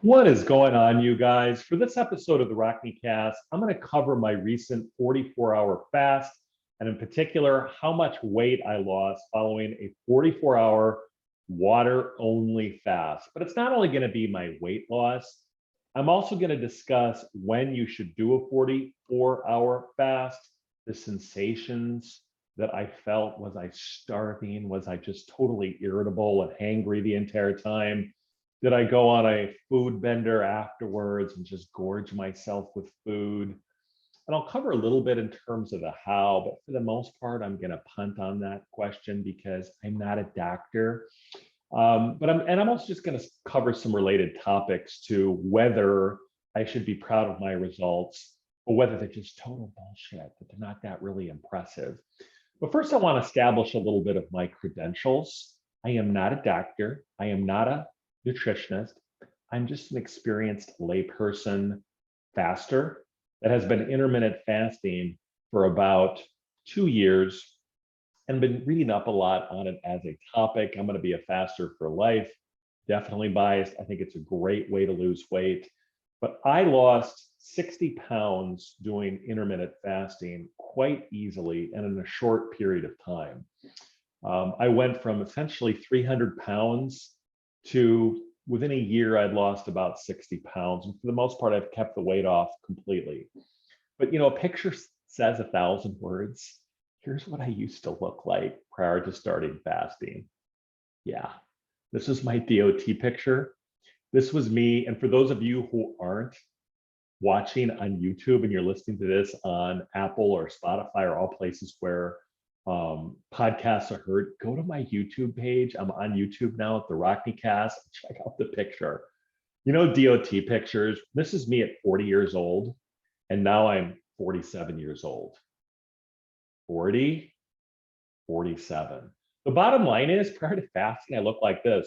What is going on, you guys? For this episode of the Rock Me Cast, I'm going to cover my recent 44-hour fast, and in particular, how much weight I lost following a 44-hour water-only fast. But it's not only going to be my weight loss, I'm also going to discuss when you should do a 44-hour fast, the sensations that I felt. Was I starving? Was I just totally irritable and hangry the entire time? Did I go on a food bender afterwards and just gorge myself with food? And I'll cover a little bit in terms of the how, but for the most part, I'm going to punt on that question because I'm not a doctor. I'm also just going to cover some related topics to whether I should be proud of my results or whether they're just total bullshit, that they're not that really impressive. But first, I want to establish a little bit of my credentials. I am not a doctor. I am not a nutritionist. I'm just an experienced layperson faster that has been intermittent fasting for about 2 years and been reading up a lot on it as a topic. I'm going to be a faster for life, definitely biased. I think it's a great way to lose weight. But I lost 60 pounds doing intermittent fasting quite easily and in a short period of time. I went from essentially 300 pounds to within a year, I'd lost about 60 pounds. And for the most part, I've kept the weight off completely. But a picture says 1,000 words. Here's what I used to look like prior to starting fasting. Yeah, this is my DOT picture. This was me. And for those of you who aren't watching on YouTube and you're listening to this on Apple or Spotify or all places where podcasts are heard, go to my YouTube page. I'm on YouTube now at the Rock Me Cast. Check out the picture. DOT pictures. This is me at 40 years old, and now I'm 47 years old. 40, 47. The bottom line is, prior to fasting, I look like this.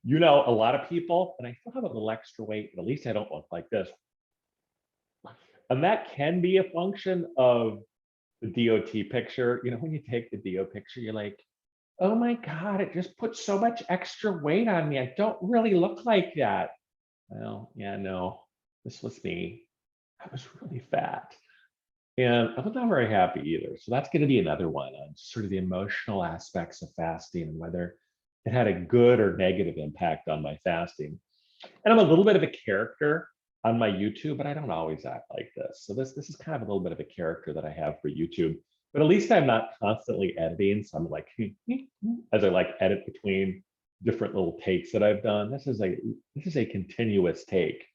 A lot of people, and I still have a little extra weight, but at least I don't look like this. And that can be a function of the DOT picture. When you take the DO picture, you're like, oh my God, it just puts so much extra weight on me. I don't really look like that. Well, yeah, no, this was me. I was really fat. And I was not very happy either. So that's going to be another one on sort of the emotional aspects of fasting and whether it had a good or negative impact on my fasting. And I'm a little bit of a character on my YouTube, but I don't always act like this. So this is kind of a little bit of a character that I have for YouTube, but at least I'm not constantly editing. So I'm like, as I edit between different little takes that I've done. This is a continuous take.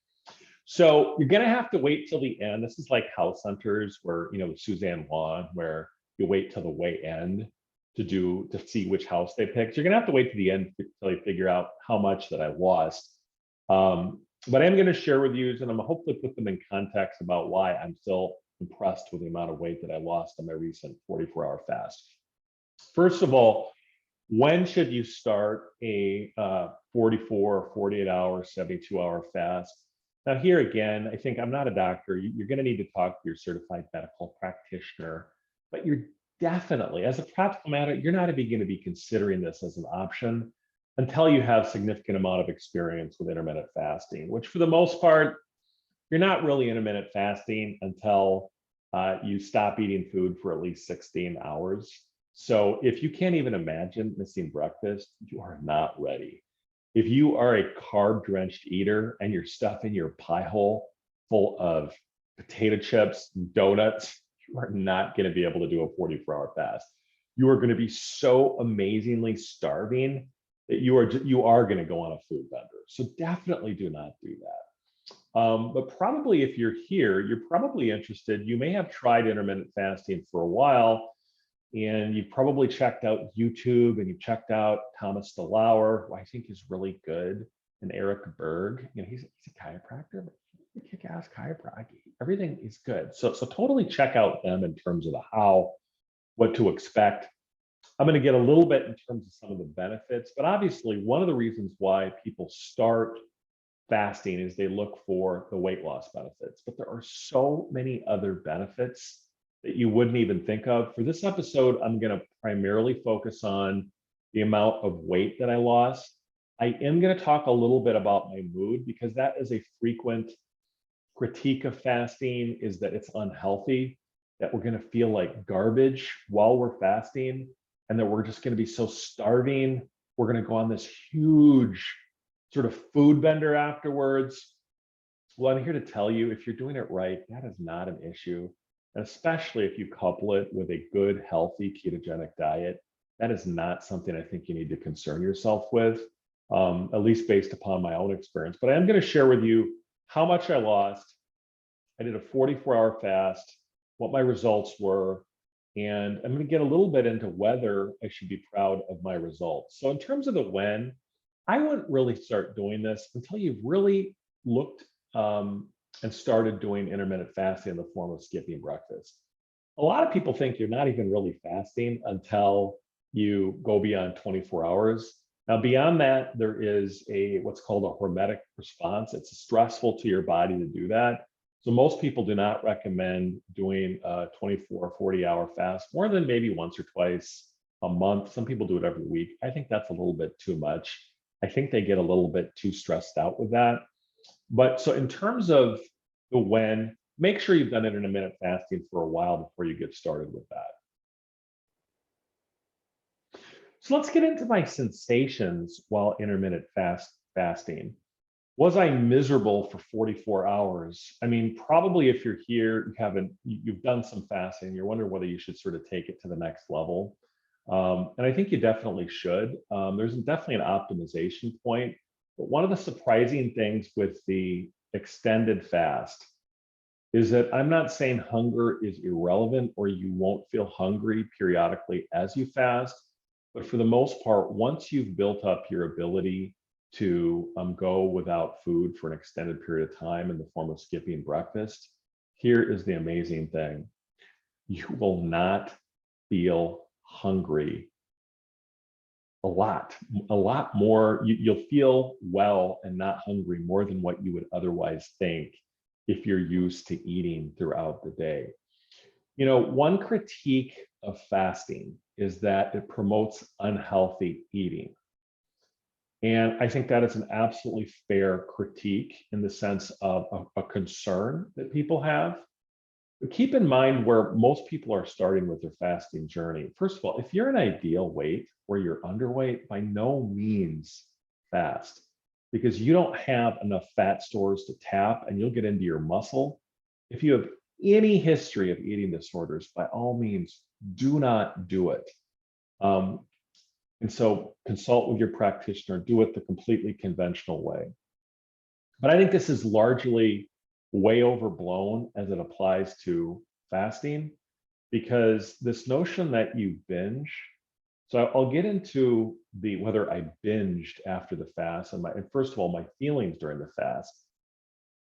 So you're gonna have to wait till the end. This is like House Hunters, where with Suzanne Vaughn, where you wait till the way end to see which house they picked. So you're gonna have to wait to the end till you figure out how much that I lost. But I'm going to share with you, and I'm going to hopefully put them in context about why I'm still impressed with the amount of weight that I lost on my recent 44-hour fast. First of all, when should you start a 44, 48-hour, 72-hour fast? Now, here again, I think I'm not a doctor. You're going to need to talk to your certified medical practitioner, but you're definitely, as a practical matter, you're not even going to be considering this as an option until you have significant amount of experience with intermittent fasting, which for the most part, you're not really intermittent fasting until you stop eating food for at least 16 hours. So if you can't even imagine missing breakfast, you are not ready. If you are a carb-drenched eater and you're stuffing your pie hole full of potato chips, donuts, you are not going to be able to do a 44-hour fast. You are going to be so amazingly starving that you are going to go on a food bender. So definitely do not do that. But probably if you're here, you're probably interested. You may have tried intermittent fasting for a while, and you've probably checked out YouTube and you've checked out Thomas DeLauer, who I think is really good, and Eric Berg. He's a chiropractor, but he's a kick-ass chiropractor. Everything is good. So totally check out them in terms of the how, what to expect. I'm going to get a little bit in terms of some of the benefits, but obviously one of the reasons why people start fasting is they look for the weight loss benefits, but there are so many other benefits that you wouldn't even think of. For this episode, I'm going to primarily focus on the amount of weight that I lost I am going to talk a little bit about my mood because that is a frequent critique of fasting, is that it's unhealthy, that we're going to feel like garbage while we're fasting, and that we're just going to be so starving. We're going to go on this huge sort of food bender afterwards. Well, I'm here to tell you, if you're doing it right, that is not an issue. And especially if you couple it with a good, healthy ketogenic diet, that is not something I think you need to concern yourself with, at least based upon my own experience. But I am going to share with you how much I lost. I did a 44-hour fast, what my results were, and I'm going to get a little bit into whether I should be proud of my results. So in terms of the when, I wouldn't really start doing this until you've really looked and started doing intermittent fasting in the form of skipping breakfast. A lot of people think you're not even really fasting until you go beyond 24 hours. Now, beyond that, there is what's called a hormetic response. It's stressful to your body to do that. So most people do not recommend doing a 24 or 40-hour fast more than maybe once or twice a month. Some people do it every week. I think that's a little bit too much. I think they get a little bit too stressed out with that. But so in terms of the when, make sure you've done intermittent fasting for a while before you get started with that. So let's get into my sensations while intermittent fasting. Was I miserable for 44 hours? I mean, probably if you're here, you've done some fasting, you're wondering whether you should sort of take it to the next level. And I think you definitely should. There's definitely an optimization point. But one of the surprising things with the extended fast is that I'm not saying hunger is irrelevant or you won't feel hungry periodically as you fast. But for the most part, once you've built up your ability to go without food for an extended period of time in the form of skipping breakfast, here is the amazing thing. You will not feel hungry a lot more. You'll feel well and not hungry more than what you would otherwise think if you're used to eating throughout the day. You know, one critique of fasting is that it promotes unhealthy eating. And I think that is an absolutely fair critique in the sense of a concern that people have. But keep in mind where most people are starting with their fasting journey. First of all, if you're an ideal weight or you're underweight, by no means fast, because you don't have enough fat stores to tap and you'll get into your muscle. If you have any history of eating disorders, by all means, do not do it. And so consult with your practitioner, do it the completely conventional way. But I think this is largely way overblown as it applies to fasting, because this notion that you binge. So I'll get into whether I binged after the fast and first of all, my feelings during the fast.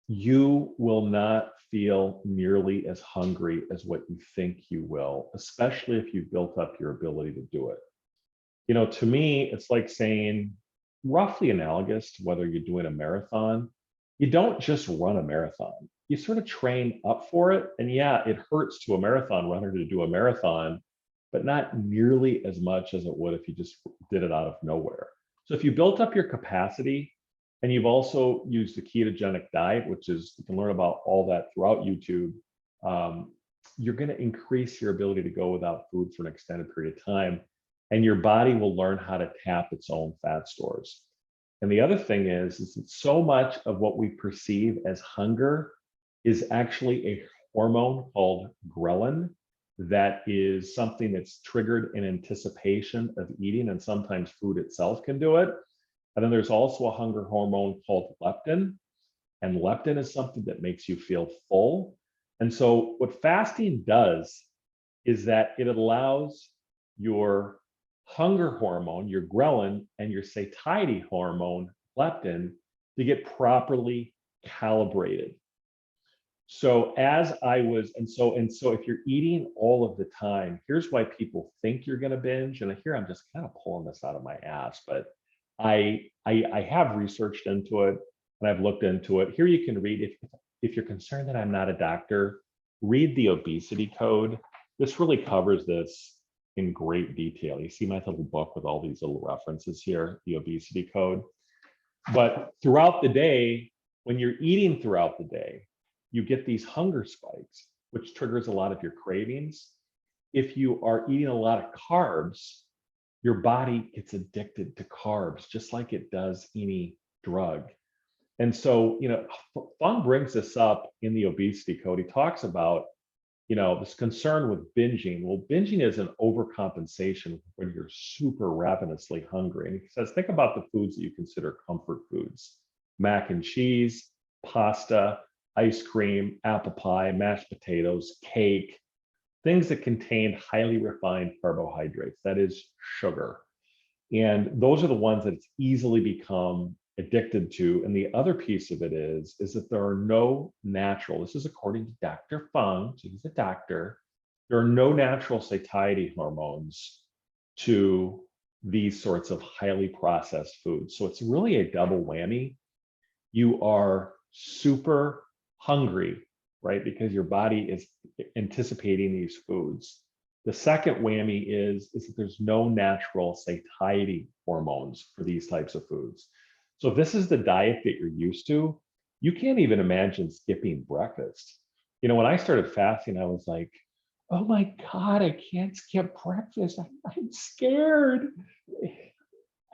You will not feel nearly as hungry as what you think you will, especially if you've built up your ability to do it. You know, to me, it's like saying, roughly analogous to whether you're doing a marathon. You don't just run a marathon. You sort of train up for it. And yeah, it hurts to a marathon runner to do a marathon, but not nearly as much as it would if you just did it out of nowhere. So if you built up your capacity and you've also used the ketogenic diet, which is, you can learn about all that throughout YouTube, you're going to increase your ability to go without food for an extended period of time. And your body will learn how to tap its own fat stores. And the other thing is that so much of what we perceive as hunger is actually a hormone called ghrelin that is something that's triggered in anticipation of eating, and sometimes food itself can do it. And then there's also a hunger hormone called leptin, and leptin is something that makes you feel full. And so what fasting does is that it allows your hunger hormone, your ghrelin, and your satiety hormone, leptin, to get properly calibrated. So if you're eating all of the time, here's why people think you're going to binge. And here I'm just kind of pulling this out of my ass, but I have researched into it and I've looked into it. Here you can read, if you're concerned that I'm not a doctor, read the obesity code. This really covers this in great detail. You see my little book with all these little references here, the obesity code. But throughout the day, when you're eating throughout the day, you get these hunger spikes, which triggers a lot of your cravings. If you are eating a lot of carbs, your body gets addicted to carbs, just like it does any drug. And so, Fung brings this up in the obesity code. He talks about, this concern with binging. Well, binging is an overcompensation when you're super ravenously hungry. And he says, think about the foods that you consider comfort foods: mac and cheese, pasta, ice cream, apple pie, mashed potatoes, cake, things that contain highly refined carbohydrates, that is sugar. And those are the ones that it's easily become addicted to. And the other piece of it is that there are no natural, this is according to Dr. Fung, so he's a doctor, there are no natural satiety hormones to these sorts of highly processed foods. So it's really a double whammy. You are super hungry, right? Because your body is anticipating these foods. The second whammy is that there's no natural satiety hormones for these types of foods. So if this is the diet that you're used to, you can't even imagine skipping breakfast. When I started fasting, I was like, oh my God, I can't skip breakfast. I'm scared.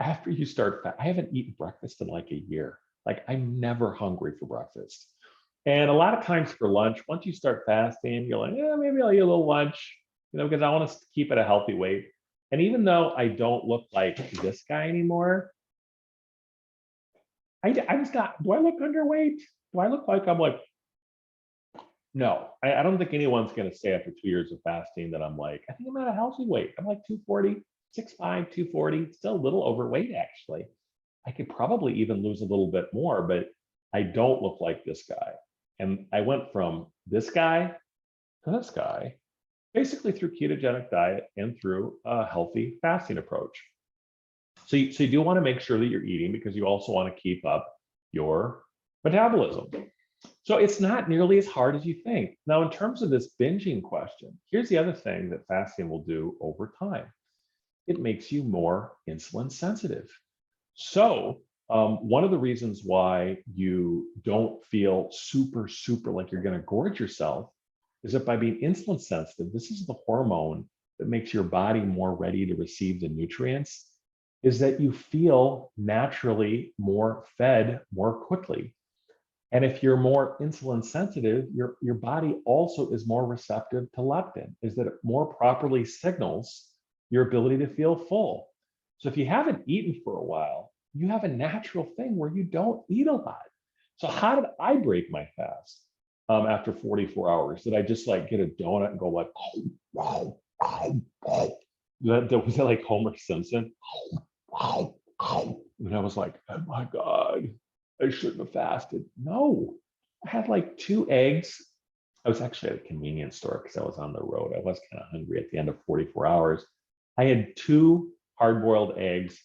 After you start, I haven't eaten breakfast in like a year. Like, I'm never hungry for breakfast. And a lot of times for lunch, once you start fasting, you're like, yeah, maybe I'll eat a little lunch, because I want to keep it a healthy weight. And even though I don't look like this guy anymore, I'm just not, do I look underweight? Do I look like I'm like, no, I don't think anyone's going to say after 2 years of fasting that I'm like, I think I'm at a healthy weight. I'm like 240, 6'5", 240, still a little overweight, actually. I could probably even lose a little bit more, but I don't look like this guy. And I went from this guy to this guy, basically through ketogenic diet and through a healthy fasting approach. So you do want to make sure that you're eating, because you also want to keep up your metabolism. So it's not nearly as hard as you think. Now, in terms of this binging question, here's the other thing that fasting will do over time. It makes you more insulin sensitive. So one of the reasons why you don't feel super like you're going to gorge yourself is that by being insulin sensitive, this is the hormone that makes your body more ready to receive the nutrients, is that you feel naturally more fed more quickly. And if you're more insulin sensitive, your body also is more receptive to leptin, is that it more properly signals your ability to feel full. So if you haven't eaten for a while, you have a natural thing where you don't eat a lot. So how did I break my fast after 44 hours? Did I just like get a donut and go like, oh, wow, was that like Homer Simpson? And I was like, oh my God, I shouldn't have fasted. No, I had like 2 eggs. I was actually at a convenience store because I was on the road. I was kind of hungry at the end of 44 hours. I had 2 hard-boiled eggs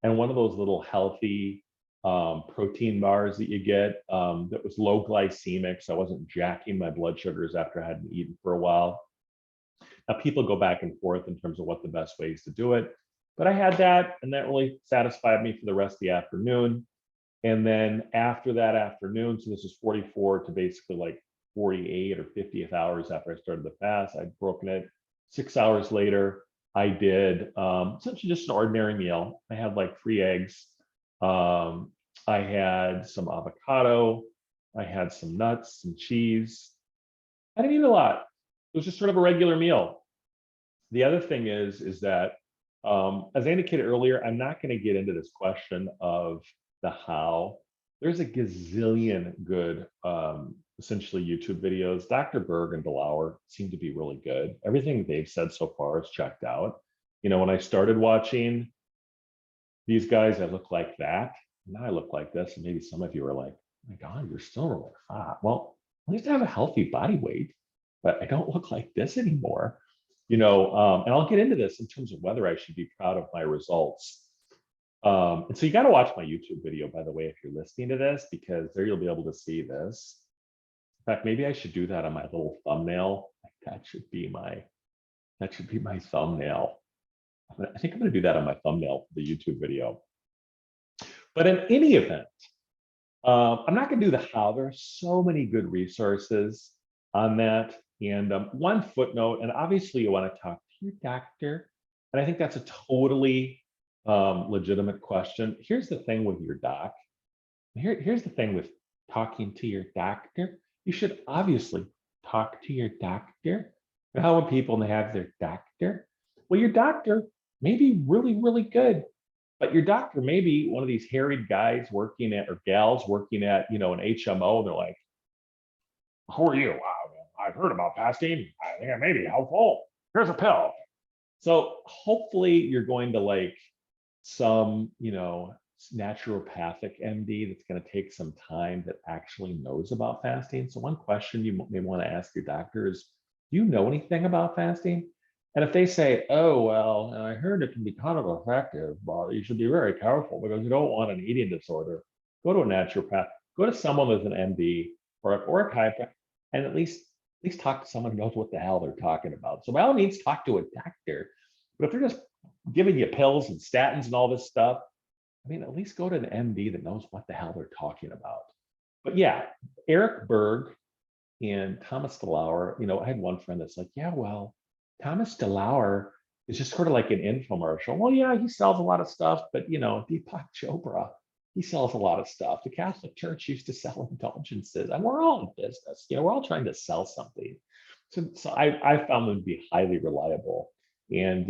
and one of those little healthy protein bars that you get that was low glycemic, so I wasn't jacking my blood sugars after I hadn't eaten for a while. Now, people go back and forth in terms of what the best ways to do it, but I had that, and that really satisfied me for the rest of the afternoon. And then after that afternoon, so this is 44 to basically like 48 or 50th hours after I started the fast, I'd broken it. 6 hours later, I did essentially just an ordinary meal. I had like 3 eggs. I had some avocado. I had some nuts, some cheese. I didn't eat a lot. It was just sort of a regular meal. The other thing is that, as I indicated earlier, I'm not going to get into this question of the how. There's a gazillion good, essentially YouTube videos. Dr. Berg and Delauer seem to be really good. Everything they've said so far is checked out. When I started watching these guys, I look like that. Now I look like this. And maybe some of you are like, oh my God, you're still really fat. Well, at least I have a healthy body weight, but I don't look like this anymore. And I'll get into this in terms of whether I should be proud of my results. And so you got to watch my YouTube video, by the way, if you're listening to this, because there you'll be able to see this. In fact, maybe I should do that on my little thumbnail. That should be my thumbnail. I think I'm going to do that on my thumbnail for the YouTube video. But in any event, I'm not going to do the how. There are so many good resources on that. And one footnote, and obviously you want to talk to your doctor. And I think that's a totally legitimate question. Here's the thing with your doc. Here's the thing with talking to your doctor. You should obviously talk to your doctor. And how when people have their doctor? Well, your doctor may be really, really good, but your doctor may be one of these harried guys working at, or gals working at, an HMO. They're like, who are you? I've heard about fasting. I think it may be helpful. Here's a pill. So hopefully you're going to like some, naturopathic MD that's going to take some time that actually knows about fasting. So one question you may want to ask your doctor is, do you know anything about fasting? And if they say, oh, well, I heard it can be kind of effective, but you should be very careful because you don't want an eating disorder, go to a naturopath, go to someone with an MD or a chiropractor, and at least talk to someone who knows what the hell they're talking about. So by all means, talk to a doctor. But if they're just giving you pills and statins and all this stuff, I mean, at least go to an MD that knows what the hell they're talking about. But yeah, Eric Berg and Thomas DeLauer, I had one friend that's like, yeah, well, Thomas DeLauer is just sort of like an infomercial. Well, yeah, he sells a lot of stuff, but Deepak Chopra, he sells a lot of stuff. The Catholic Church used to sell indulgences, and we're all in business. We're all trying to sell something. So I found them to be highly reliable. And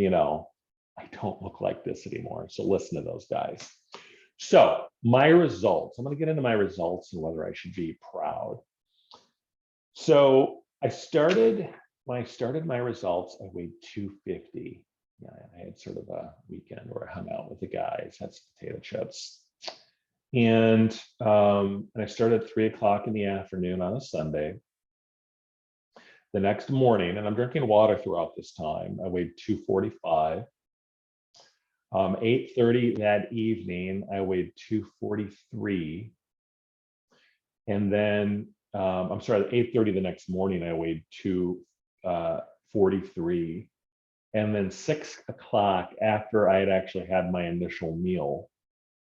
I don't look like this anymore. So listen to those guys. So my results, I'm going to get into my results and whether I should be proud. So when I started my results, I weighed 250. Yeah, I had sort of a weekend where I hung out with the guys, had some potato chips. And I started at 3 o'clock in the afternoon on a Sunday. The next morning, and I'm drinking water throughout this time, I weighed 245. 8:30 that evening, I weighed 243. And then, I'm sorry, at 8:30 the next morning, I weighed 243. And then 6 o'clock after I had actually had my initial meal.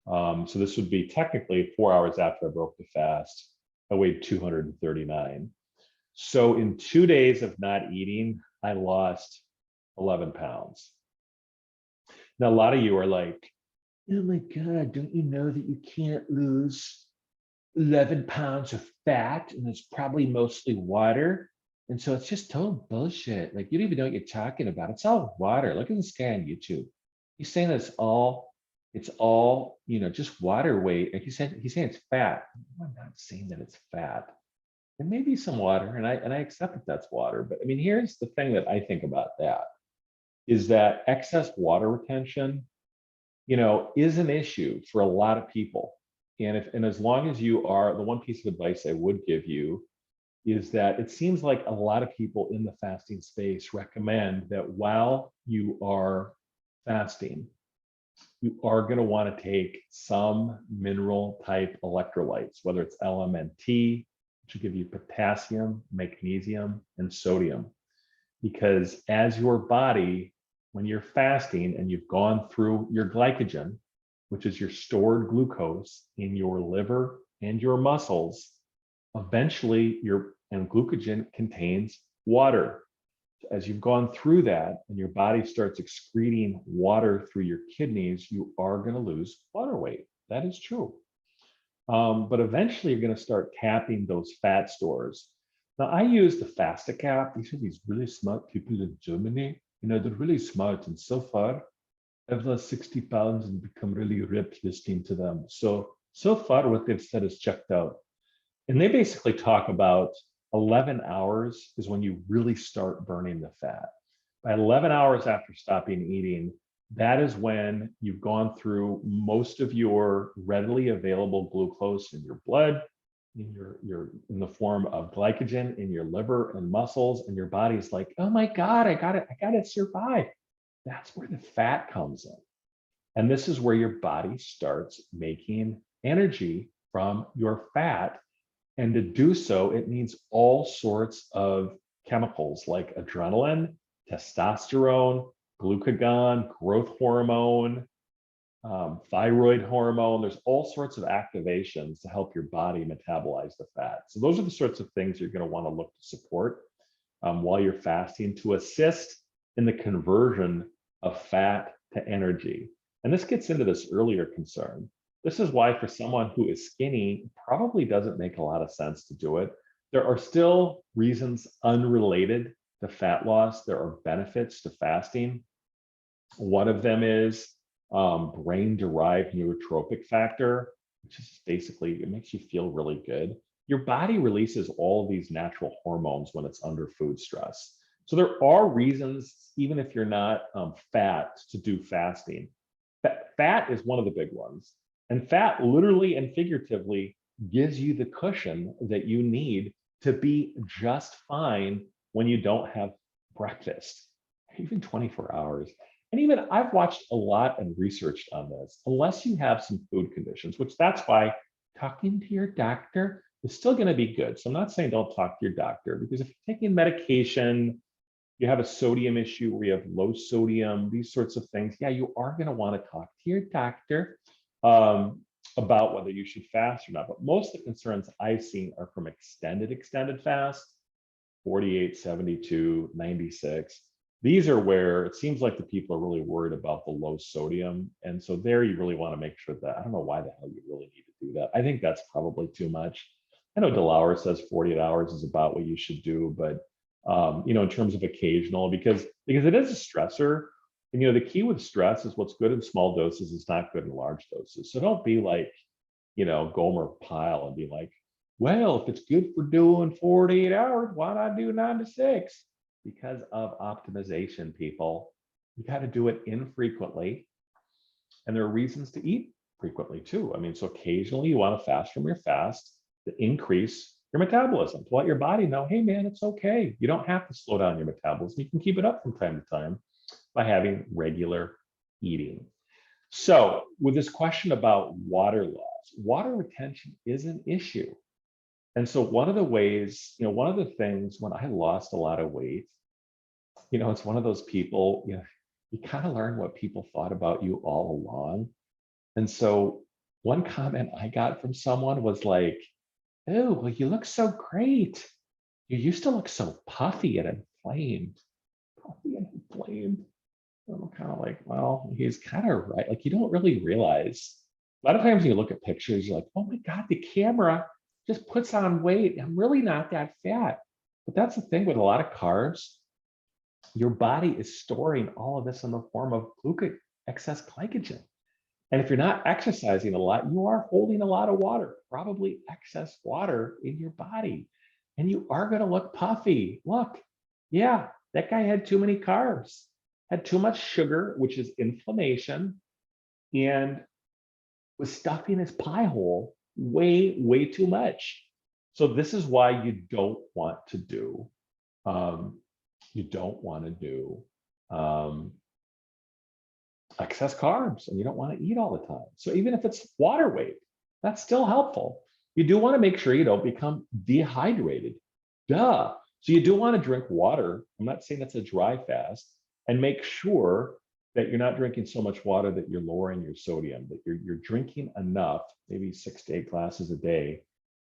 So this would be technically 4 hours after I broke the fast, I weighed 239. So in 2 days of not eating, I lost 11 pounds. Now, a lot of you are like, oh my God, don't you know that you can't lose 11 pounds of fat? And it's probably mostly water. And so it's just total bullshit. Like, you don't even know what you're talking about. It's all water. Look at this guy on YouTube. He's saying it's all, just water weight. Like he's saying it's fat. I'm not saying that it's fat. And maybe some water, and I accept that that's water. But I mean, here's the thing that I think about that is that excess water retention, is an issue for a lot of people. And as long as you are, the one piece of advice I would give you is that it seems like a lot of people in the fasting space recommend that while you are fasting, you are going to want to take some mineral type electrolytes, whether it's LMNT, which will give you potassium, magnesium, and sodium. Because as your body, when you're fasting and you've gone through your glycogen, which is your stored glucose in your liver and your muscles, eventually and glucogen contains water. As you've gone through that and your body starts excreting water through your kidneys, you are going to lose water weight. That is true. But eventually you're going to start tapping those fat stores. Now, I use the Fastic app. These are these really smart people in Germany. They're really smart. And so far, I've lost 60 pounds and become really ripped listening to them. So far, what they've said is checked out. And they basically talk about 11 hours is when you really start burning the fat. By 11 hours after stopping eating, that is when you've gone through most of your readily available glucose in your blood, in the form of glycogen in your liver and muscles, and your body's like, oh my God, I gotta survive. That's where the fat comes in. And this is where your body starts making energy from your fat. And to do so, it needs all sorts of chemicals like adrenaline, testosterone, glucagon, growth hormone, thyroid hormone. There's all sorts of activations to help your body metabolize the fat. So those are the sorts of things you're going to want to look to support while you're fasting to assist in the conversion of fat to energy. And this gets into this earlier concern. This is why for someone who is skinny, probably doesn't make a lot of sense to do it. There are still reasons unrelated to fat loss. There are benefits to fasting. One of them is brain-derived neurotrophic factor, which is basically, it makes you feel really good. Your body releases all of these natural hormones when it's under food stress. So there are reasons, even if you're not fat, to do fasting. Fat is one of the big ones. And fat literally and figuratively gives you the cushion that you need to be just fine when you don't have breakfast, even 24 hours. And even I've watched a lot and researched on this, unless you have some food conditions, which that's why talking to your doctor is still going to be good. So I'm not saying don't talk to your doctor, because if you're taking medication, you have a sodium issue where you have low sodium, these sorts of things, yeah, you are going to want to talk to your doctor about whether you should fast or not. But most of the concerns I've seen are from extended fast, 48, 72, 96. These are where it seems like the people are really worried about the low sodium. And so there you really want to make sure that, I don't know why the hell you really need to do that. I think that's probably too much. I know DeLauer says 48 hours is about what you should do, but in terms of occasional, because it is a stressor. And the key with stress is what's good in small doses is not good in large doses. So don't be like, Gomer Pyle and be like, well, if it's good for doing 48 hours, why not do 9 to 6? Because of optimization, people. You got to do it infrequently. And there are reasons to eat frequently too. I mean, so occasionally you want to fast from your fast to increase your metabolism, to let your body know, hey man, it's okay. You don't have to slow down your metabolism. You can keep it up from time to time by having regular eating. So with this question about water loss, water retention is an issue. And so one of the ways, one of the things when I lost a lot of weight, it's one of those people, you kind of learn what people thought about you all along. And so one comment I got from someone was like, oh, well, you look so great. You used to look so puffy and inflamed. Puffy and inflamed. I'm kind of like, well, he's kind of right. Like, you don't really realize. A lot of times you look at pictures, you're like, oh my God, the camera just puts on weight. I'm really not that fat. But that's the thing with a lot of carbs. Your body is storing all of this in the form of excess glycogen. And if you're not exercising a lot, you are holding a lot of water, probably excess water in your body. And you are going to look puffy. Look, yeah, that guy had too many carbs, had too much sugar, which is inflammation, and was stuffing his pie hole way, way too much. So this is why you don't want to do, excess carbs, and you don't want to eat all the time. So even if it's water weight, that's still helpful. You do want to make sure you don't become dehydrated. Duh. So you do want to drink water. I'm not saying it's a dry fast, and make sure that you're not drinking so much water that you're lowering your sodium, that you're drinking enough, maybe 6 to 8 glasses a day,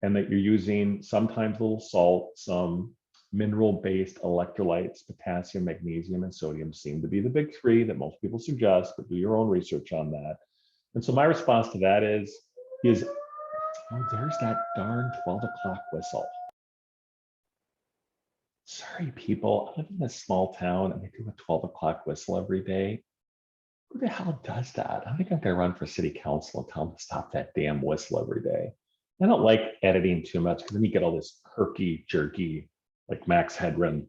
and that you're using sometimes a little salt, some mineral-based electrolytes. Potassium, magnesium, and sodium seem to be the big 3 that most people suggest, but do your own research on that. And so my response to that is, oh, there's that darn 12 o'clock whistle. Sorry, people, I live in this small town and they do a 12 o'clock whistle every day. Who the hell does that? I think I'm gonna run for city council and tell them to stop that damn whistle every day. I don't like editing too much because then you get all this herky jerky, like Max Headroom,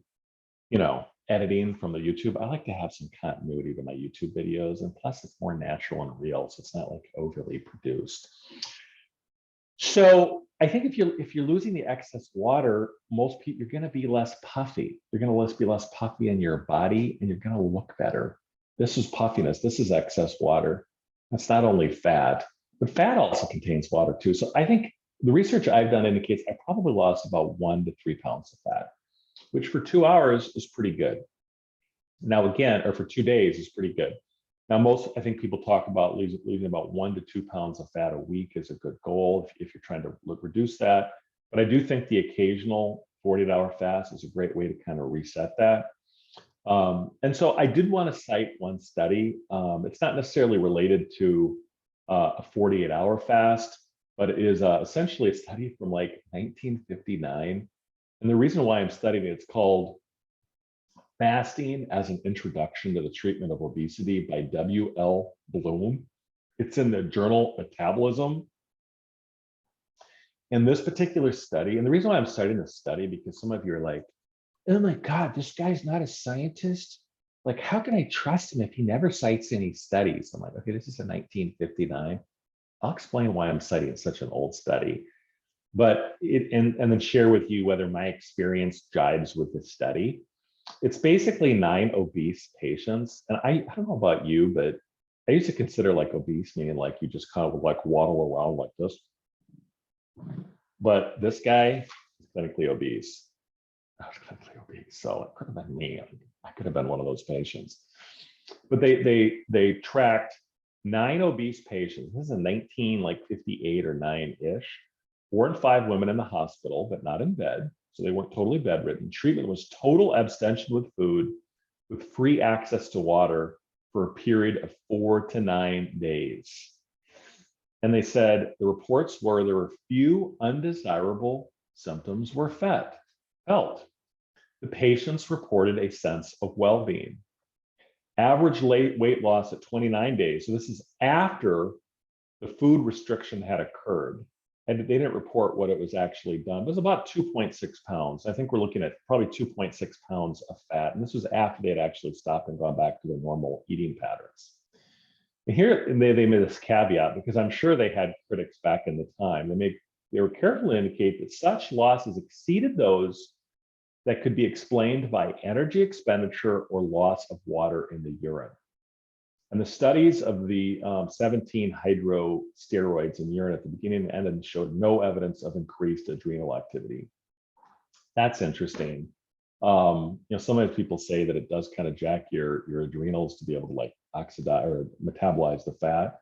editing from the YouTube. I like to have some continuity to my YouTube videos, and plus it's more natural and real, so it's not like overly produced. So I think if you're losing the excess water, most people, you're going to be less puffy. You're going to be less puffy in your body, and you're going to look better. This is puffiness. This is excess water. That's not only fat, but fat also contains water too. So I think the research I've done indicates I probably lost about 1 to 3 pounds of fat, which for 2 hours is pretty good. Now, again, or for 2 days is pretty good. Now, I think people talk about losing about 1 to 2 pounds of fat a week is a good goal if you're trying to reduce that. But I do think the occasional 48-hour fast is a great way to kind of reset that. And so I did want to cite one study. It's not necessarily related to a 48-hour fast, but it is essentially a study from like 1959. And the reason why I'm studying it, it's called Fasting as an Introduction to the Treatment of Obesity by W.L. Bloom. It's in the journal Metabolism. And this particular study, and the reason why I'm studying this study, because some of you are like, oh my God, this guy's not a scientist. Like, how can I trust him if he never cites any studies? I'm like, okay, this is a 1959. I'll explain why I'm citing such an old study, but and then share with you whether my experience jives with the study. It's basically 9 obese patients. And I don't know about you, but I used to consider like obese meaning like you just kind of like waddle around like this. But this guy is clinically obese. I was clinically obese, so it could have been me. I could have been one of those patients. But they tracked 9 obese patients. This is a 1958 or 9-ish. 4 and 5 women in the hospital, but not in bed. So they weren't totally bedridden. Treatment was total abstention with food with free access to water for a period of 4 to 9 days. And they said the reports were there were few undesirable symptoms were felt. The patients reported a sense of well-being. Average weight loss at 29 days. So this is after the food restriction had occurred. And they didn't report what it was actually done. It was about 2.6 pounds. I think we're looking at probably 2.6 pounds of fat. And this was after they had actually stopped and gone back to their normal eating patterns. And here they made this caveat because I'm sure they had critics back in the time. They were careful to indicate that such losses exceeded those that could be explained by energy expenditure or loss of water in the urine. And the studies of the 17 hydrosteroids in urine at the beginning and end showed no evidence of increased adrenal activity. That's interesting. Sometimes people say that it does kind of jack your adrenals to be able to like oxidize or metabolize the fat.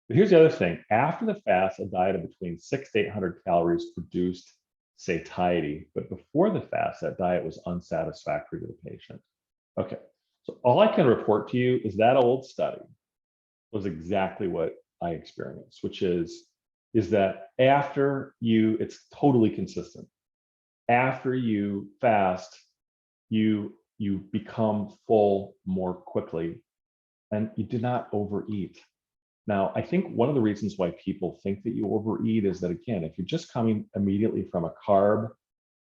But here's the other thing. After the fast, a diet of between 600 to 800 calories produced satiety. But before the fast, that diet was unsatisfactory to the patient. Okay. So all I can report to you is that old study was exactly what I experienced, which is that after it's totally consistent. After you fast, you become full more quickly and you do not overeat. Now, I think one of the reasons why people think that you overeat is that, again, if you're just coming immediately from a carb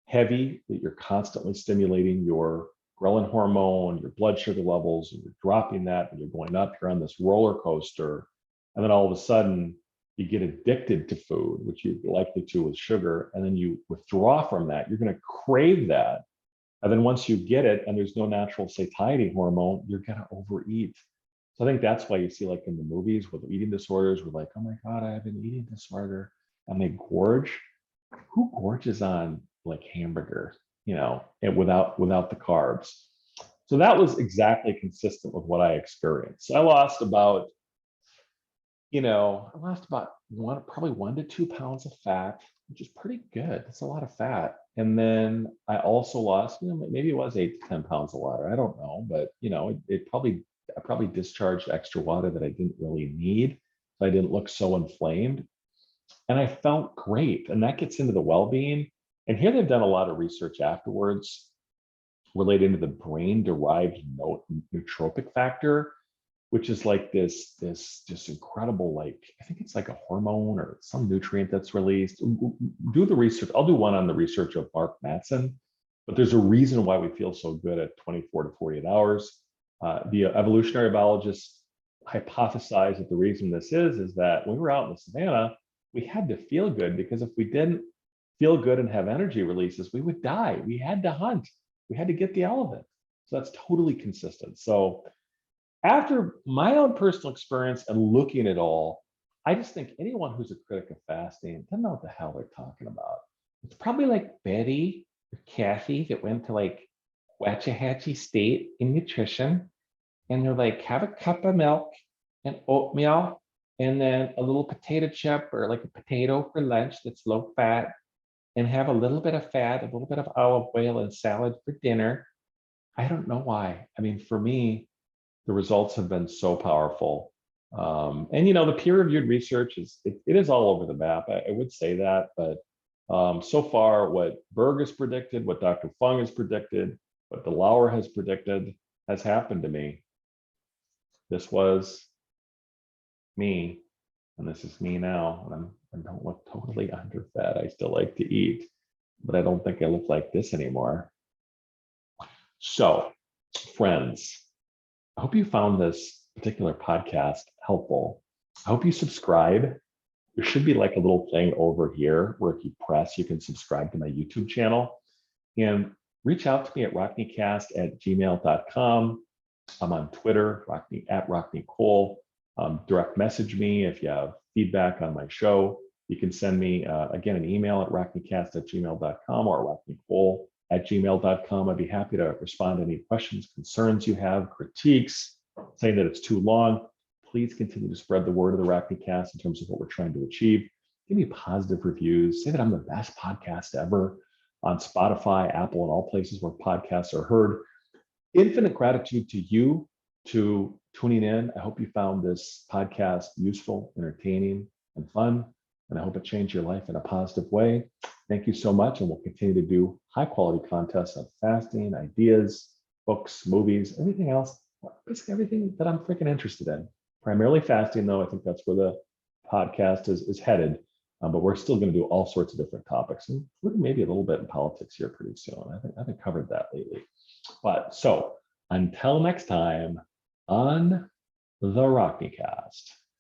heavy, that you're constantly stimulating your ghrelin hormone, your blood sugar levels, and you're dropping that, and you're going up, you're on this roller coaster. And then all of a sudden, you get addicted to food, which you're likely to with sugar, and then you withdraw from that. You're going to crave that. And then once you get it and there's no natural satiety hormone, you're going to overeat. So I think that's why you see like in the movies with eating disorders, we're like, oh my God, I have an eating disorder. And they gorge. Who gorges on like hamburger, and without the carbs? So that was exactly consistent with what I experienced. So I lost about, probably 1 to 2 pounds of fat, which is pretty good. That's a lot of fat. And then I also lost, maybe it was 8 to 10 pounds of water. I don't know, but I probably discharged extra water that I didn't really need. So I didn't look so inflamed. And I felt great. And that gets into the well-being. And here they've done a lot of research afterwards relating to the brain-derived nootropic factor, which is like this just incredible, like, I think it's like a hormone or some nutrient that's released. Do the research. I'll do one on the research of Mark Mattson, but there's a reason why we feel so good at 24 to 48 hours. The evolutionary biologists hypothesize that the reason this is that when we were out in the savannah, we had to feel good, because if we didn't feel good and have energy releases, we would die. We had to hunt. We had to get the elephant. So that's totally consistent. So after my own personal experience and looking at it all, I just think anyone who's a critic of fasting doesn't know what the hell they're talking about. It's probably like Betty or Kathy that went to like Waxahachie State in nutrition. And they're like, have a cup of milk and oatmeal, and then a little potato chip or like a potato for lunch that's low fat, and have a little bit of fat, a little bit of olive oil and salad for dinner. I don't know why. I mean, for me, the results have been so powerful. And the peer-reviewed research it is all over the map. I would say that, but so far, what Berg has predicted, what Dr. Fung has predicted, what DeLauer has predicted has happened to me. This was me, and this is me now. And I don't look totally underfed. I still like to eat, but I don't think I look like this anymore. So, friends, I hope you found this particular podcast helpful. I hope you subscribe. There should be like a little thing over here where if you press, you can subscribe to my YouTube channel, and reach out to me at rockneycast@gmail.com. I'm on Twitter, Rockney Cole. Direct message me if you have feedback on my show. You can send me, again, an email at rockneycast@gmail.com or rockneycole@gmail.com. I'd be happy to respond to any questions, concerns you have, critiques, saying that it's too long. Please continue to spread the word of the Rockneycast in terms of what we're trying to achieve. Give me positive reviews. Say that I'm the best podcast ever on Spotify, Apple, and all places where podcasts are heard. Infinite gratitude to you to tuning in. I hope you found this podcast useful, entertaining, and fun. And I hope it changed your life in a positive way. Thank you so much. And we'll continue to do high quality contests on fasting, ideas, books, movies, everything else, basically everything that I'm freaking interested in. Primarily fasting, though. I think that's where the podcast is headed. But we're still going to do all sorts of different topics, including maybe a little bit in politics here pretty soon. I haven't covered that lately. But so until next time on the Rockneycast.